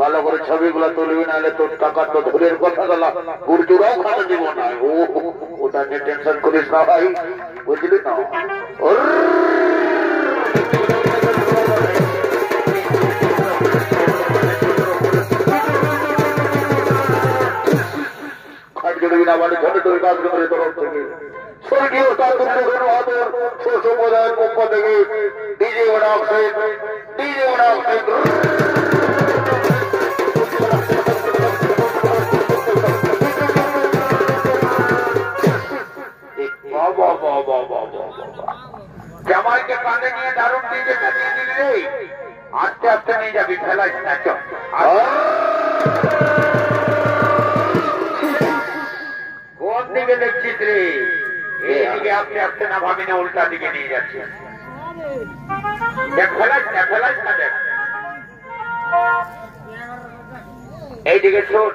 ভালো করে ছবিগুলো তুলবি নাহলে তোর টাকা তো ধরের কথা গেল গুরজুরাও খাওয়া দিব না ওটা নিয়ে টেনশন করিস না ভাই বুঝলি না খাট জড়বি না মানে ছোট ছোট কাজ করে তরফ থেকে স্বর্গীয় সম্প্রদায়ের পক্ষ থেকে ডিজে ওরা জামাইকে কাঁধে নিয়ে দারুণ ডিজে কাটিয়ে দিলি রে আস্তে আস্তে নিয়ে যাবি ফেলাইস না কোন দিকে দেখছিস রে এইদিকে আপনি আস্তে না ভাবি না উল্টা দিকে নিয়ে যাচ্ছি দেখ ফেলাইস না দেখ এইদিকে শোন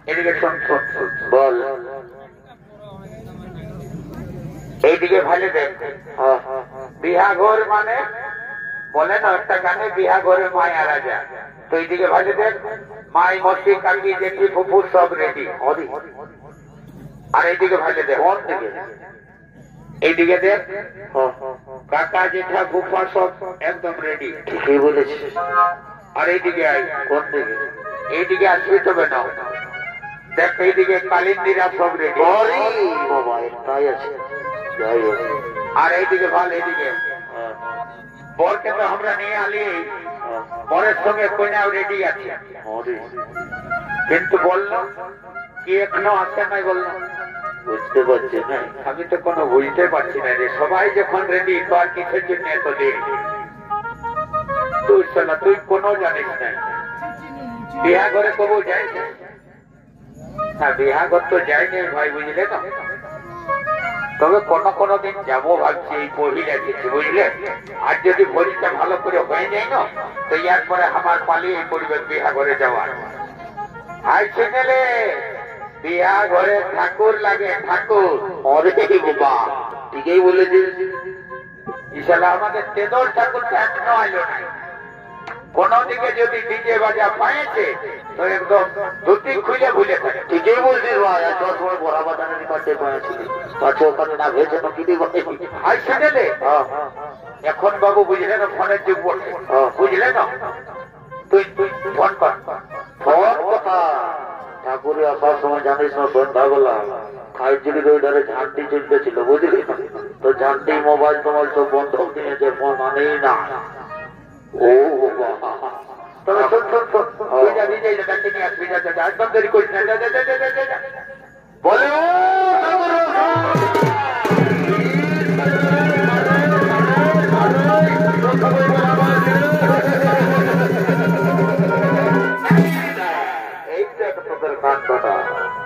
এদিকে শোন বল এইদিকে ভালো দেখ বিহা ঘর মানে বলে না একটা গানে বিহা ঘরে মায়া রাজা তো এইদিকে ভালো দেখ মাই মসি কাকি জেঠি ফুফু সব রেডি আর এইদিকে ভালো দেখ এইদিকে দেখ কাকা জেঠা ফুফা সব একদম রেডি ঠিকই বলেছিস আর এইদিকে আই কোন দিকে এইদিকে আসবি তবে না দেখ এইদিকে কালিন্দিরা সব রেডি তাই আছে আর এইদিকে ভাল এইদিকে বরকে তো আমরা নিয়ে আলি বরের সঙ্গে কইনাও রেডি আছে কিন্তু বললো কি এখনো আসে নাই বললো বুঝতে পারছি না আমি তো কোনো বুঝতে পারছি না যে সবাই যখন রেডি তো আর কিসের জন্য এত দেরি তুই কোনো জানিস নাই বিহা ঘরে কবু যাই না বিহা ঘর তো যাইনি ভাই বুঝলে না তবে কোনো দিন যাবো ভাবছি এই পহিলা কিছু বুঝলে আর যদি ভরিটা ভালো করে হয়ে যায় না তো এরপরে আমার পালিয়ে পরিবেশ বিহা ঘরে যাওয়ার হাই ছেলে বিহা ঘরে ঠাকুর লাগে ঠাকুর বাবা ঠিকই বলেছিস ইশালা আমাদের তেদর ঠাকুরটা এখনো আইলো নাই কোন দিকে যদি ডিজে বাজা পাইছে তো একদম ধুতি খুলে ভুলে থাকে ঠিকই বলছিস ভাই সময় বড়া বাজানের কাছে পাইছিলি পাঁচশো ওখানে না ভেজে নকিটি হাই ছেলে এখন বাবু বুঝলে না ফোনের যুগ বলছে বুঝলে না তুই ফোন কর। ফোন কথা ঠাকুরে আসার সময় জানিস না সন্ধ্যাবেলা খাইজুড়ির ওই ধারে ঝান্টি চলতেছিল বুঝলি না, তো ঝান্টি মোবাইল টোবাইল সব বন্ধ দিয়েছে, ফোন আনেই না। ও তবে শোন শোন শোন, তুই যা নিজে ব্যাংকে নিয়ে আসবি, একদম দেরি করিস না। বলে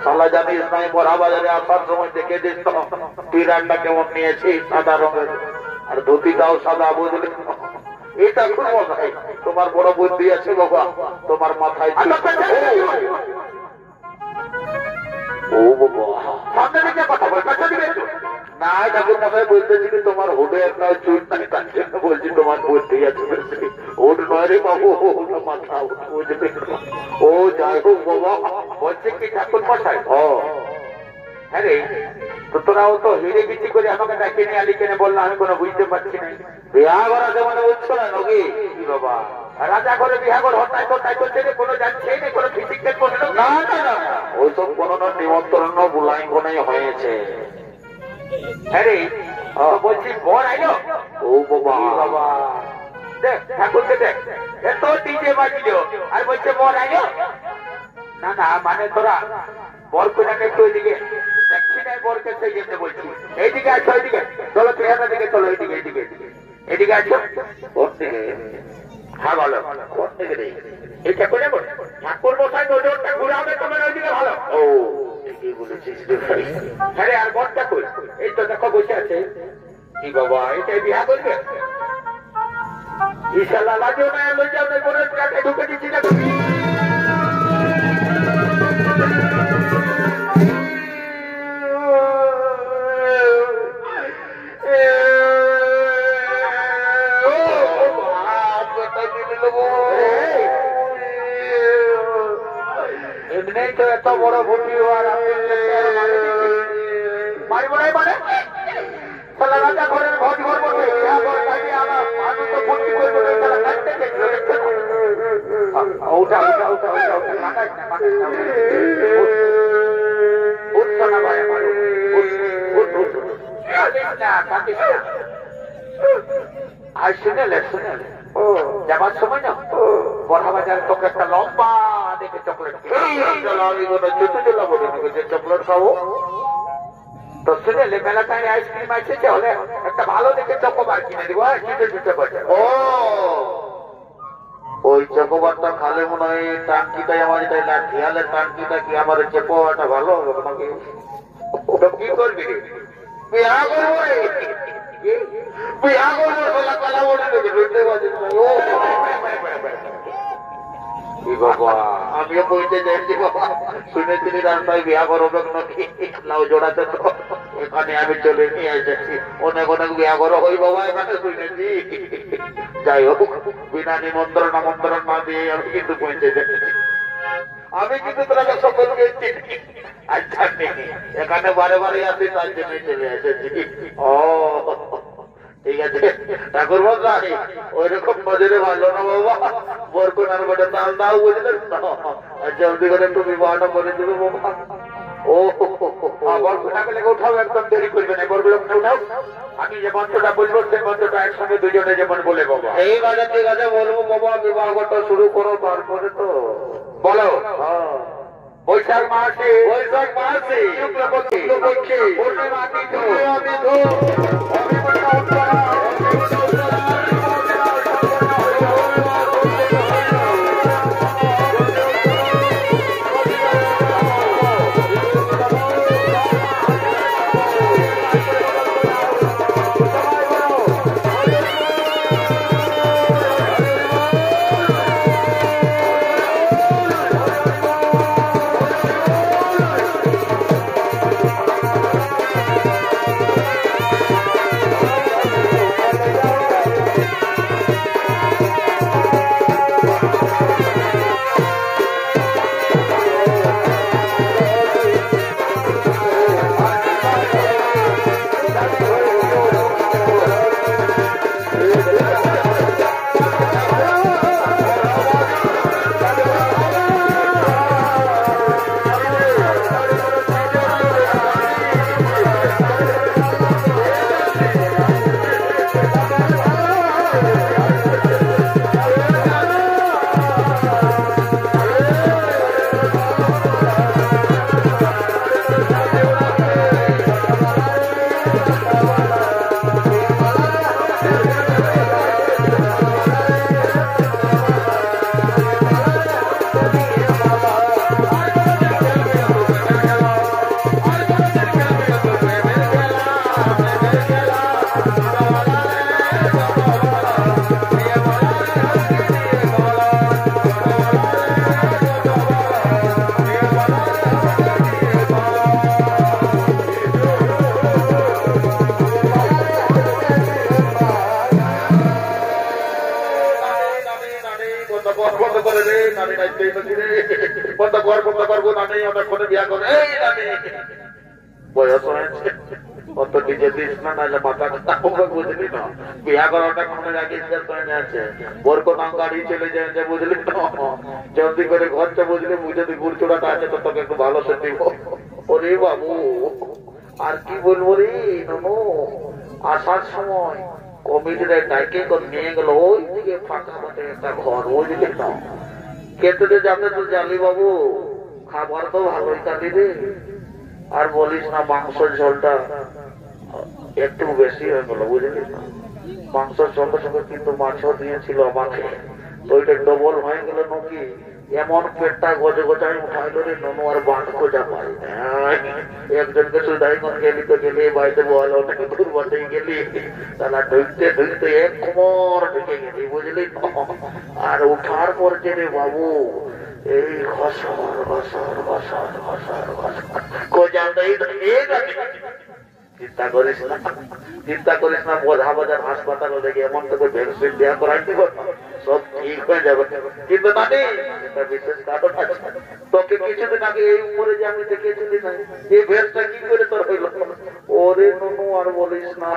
সালা জানিস নাই বড়া বাজারে আসার সময় দেখে দিস তো পিরানটা কেমন নিয়েছি, সাদা রঙের, আর ধুতিটাও সাদা বুঝলি। এটা খুব মজাই, তোমার বড় বুদ্ধি আছে বাবা, তোমার মাথায় ও বাবা সামনে দিকে কথা বল, পেছনে দিকে না। ঠাকুর মশাই বলতেছি কি তোমার হুডে একটা চুল নাই, তার জন্য বলছি তোমার বুদ্ধি আছে। হুড নয় রে বাবু, মাথা বুঝলি। ও যাই হোক বাবা, বলছে কি ঠাকুর মশাই, হ্যাঁ রে, তো তোরাও তো হিরে বিচি করে আমাকে ডাকে নিয়ে আলি কেনে বললো, আমি কোনো বুঝতে পারছি না। বিহা করা যেমন বুঝছো না নকি কি বাবা, রাজা করে বিহা করে হতাই করছে রে, কোনো যাচ্ছেই না, কোনো ফিজিক্যাল করলো না। না না না, ওইসব কোনো নিমন্ত্রণ বুলাই কোনাই হয়েছে। হ্যাঁ রে, বলছি বর আইলো। ও বাবা বাবা, দেখ ঠাকুরকে দেখ, এত ডিজে বাজিল আর বলছে বর আইলো। না না, মানে তোরা বর কোনাকে একটু ওইদিকে দেখছি না, বরকে সেই জন্য বলছি এইদিকে আছো, ওইদিকে চলো, চেহারা দিকে চলো, এইদিকে এইদিকে এদিকে আছো। ওর দিকে হ্যাঁ বলো, ওর দিকে এই ঠাকুর ঠাকুর মশাই নজরটা ঘুরাবে তোমার ওইদিকে ভালো। ও ঠিকই বলেছিস রে ভাই। হ্যাঁ রে, আর বর ঠাকুর এই তো দেখো বসে আছে। কি বাবা, এটাই বিহা করবে? ইনশাল্লাহ লাগিও না, আমি যাও না, বোনের কাছে ঢুকে দিচ্ছি না। এমনি তো এত বড় ভুটি হওয়ার মারি বড়াই মানে রাজা ঘরের ভোজ ঘর বসে আমার মানুষ তো ভর্তি করবো, ওটা ওটা ওটা ওটা ওটা মাথায় না, মাথায় না, উঠছো না ভাই আমার, আর শুনেলে যাবার সময় না বড়া বাজার তোকে একটা লম্বা দেখে চকলেট চকলেট খাবো, তো শুনেলে মেলাটায় আইসক্রিম আসছে, হলে একটা ভালো দেখে চকোবার কিনে দিব, জুটে বসে। ও ওই চকোবারটা খালে মনে হয় টাঙ্কিটাই আমার, যেটা খেয়ালের টাঙ্কিটা কি আমার চেপোটা ভালো হবে তোমাকে। ওটা কি করবি? বিয়া করবো, বিয়া করবো, কালা বলে বাবা। আমিও বলতে চাইছি বাবা, শুনেছিলি রাস্তায় বিয়া করবে নাকি, লাউ জোড়াতে, তো এখানে আমি চলে নিয়ে এসেছি। অনেক অনেক বিয়া করো হই বাবা এখানে শুনেছি। যাই হোক, বিনা নিমন্ত্রণ আমন্ত্রণ না দিয়ে আমি কিন্তু পৌঁছে যাচ্ছি। আমি কিন্তু তোরাকে সকলকে চিনি, আচ্ছা এখানে বারে বারে আসি, তার জন্য চলে এসেছি। ও ঠিক আছে ঠাকুর মশাই, ওই রকম নজরে ভালো না বাবা, বরকনার বটে দাম দাও বুঝলেন না, জলদি করে তুমি বিবাহটা করে দেবে বাবা। ও বরকনাকে লেগে উঠাও, একদম দেরি করবে না, বরগুলোকে উঠাও। আমি যে মন্ত্রটা বলবো সেই মন্ত্রটা একসঙ্গে দুজনে যেমন বলে বাবা। ঠিক আছে বলবো বাবা, বিবাহটা শুরু করো, তারপরে তো বলো। বৈশাখ মাসে শুক্লপক্ষে পূর্ণিমা বন্ধ করে রে নানি নাচতেই নাকি রে বন্ধ করবো নানি অনেকক্ষণে বিয়া করে এই নানি বয়স হয়েছে অত নিজে দিস না নাহলে মাথা কথা বুঝলি না বিয়া করাটা মনে রাখিস আছে ওর কোন গাড়ি চলে যায় যে বুঝলি না জলদি করে ঘরটা বুঝলি যদি গুড়চুড়াটা আছে তো তোকে একটু ভালো সে দিব ওরে বাবু আর কি বলবো রে ননু আসার সময় কমিটির ডাইকে নিয়ে গেল ওই দিকে ফাঁকা মতো একটা ঘর ওই দিকে না কেটে যাতে তো জানি বাবু খাবার তো ভালোই কাটি রে আর বলিস না মাংসের ঝোলটা একটু বেশি হয়ে গেল বুঝলি না মাংসের সঙ্গে সঙ্গে কিন্তু মাছও দিয়েছিল আমাকে তো ওইটা ডবল হয়ে গেল নাকি এমন পেটটা গজে গজায় উঠাইলো রে ননু আর বাঁধ খোঁজা পাই একজনকে সুদাই কোন গেলি তো গেলি বাড়িতে বল অনেক দূর বসেই গেলি তারা ঢুকতে এক কোমর ঢুকে গেলি বুঝলি আর উঠার পর যে রে বাবু এই চিন্তা করিস না বোঝা বাজার হাসপাতালে দেখে এমন তোকে ভ্যাকসিন দেওয়া করাই দিব সব ঠিক হয়ে যাবে কিন্তু নানি এটা বিশেষ কারণ আছে তোকে কিছুদিন আগে এই উমরে যে আমি দেখেছিলি না এই ভ্যাসটা কি করে তোর হইল ওরে ননু আর বলিস না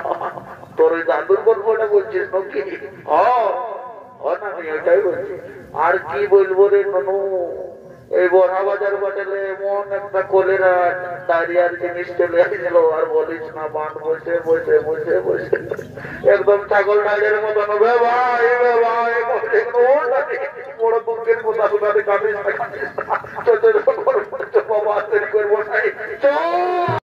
তোর ওই দাদুর গল্পটা বলছিস নাকি ওইটাই বলছি আর কি বলবো রে ননু এই বড়া বাজার বাজারে এমন একটা কলেরা ডায়রিয়ার জিনিস চলে আসছিল আর বলিস না বান বসে একদম ছাগল ডালের মতন বড় দুঃখের কথা কাটিস না বাবা করবো